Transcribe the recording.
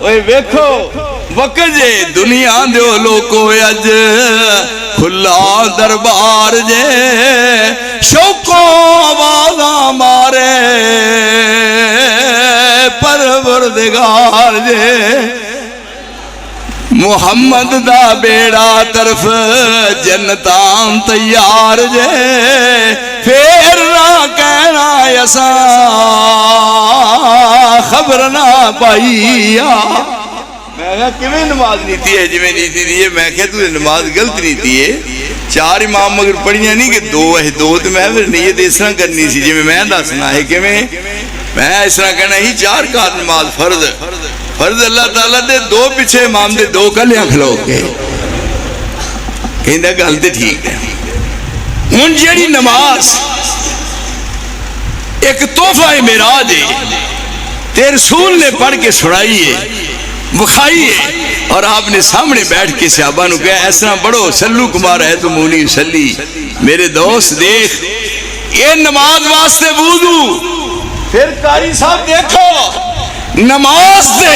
ओए वेखो वक्त जे दुनिया दो लोको अज खुला दरबार जे शौको आवाजा मारे परवरदिगार जे मुहम्मद दा बेड़ा तरफ जन्नतां तैयार जे फिर ना कहना असा खबर ना पाईया। मैं किवें नमाज नीति है जिवें नीति दी है। मैं क्या तू नमाज गलत नीति है। चार इमाम मगर पढ़िया नहीं कि दो है दो तो मैं फिर नीयत इस तरह करनी सी जिवें मैं दसना है किवें मैं इस तरह कहना ही चार का नमाज फर्ज फर्ज अल्लाह ताला दे दो पिछे इमाम दे दो कलियां खलो के कहंदा गल ते ठीक है। हुण जेड़ी नमाज एक तोहफा है मेराज है ते रसूल ने पढ़ के सुनाई है बुखाई है और आपने सामने बैठ के सहाबा नु कहा ऐसा पढ़ो सल्लू कुमार है तो मूनी सल्ली। मेरे दोस्त देख ये नमाज वास्ते वुजू फिर कारी साहब देखो नमाज दे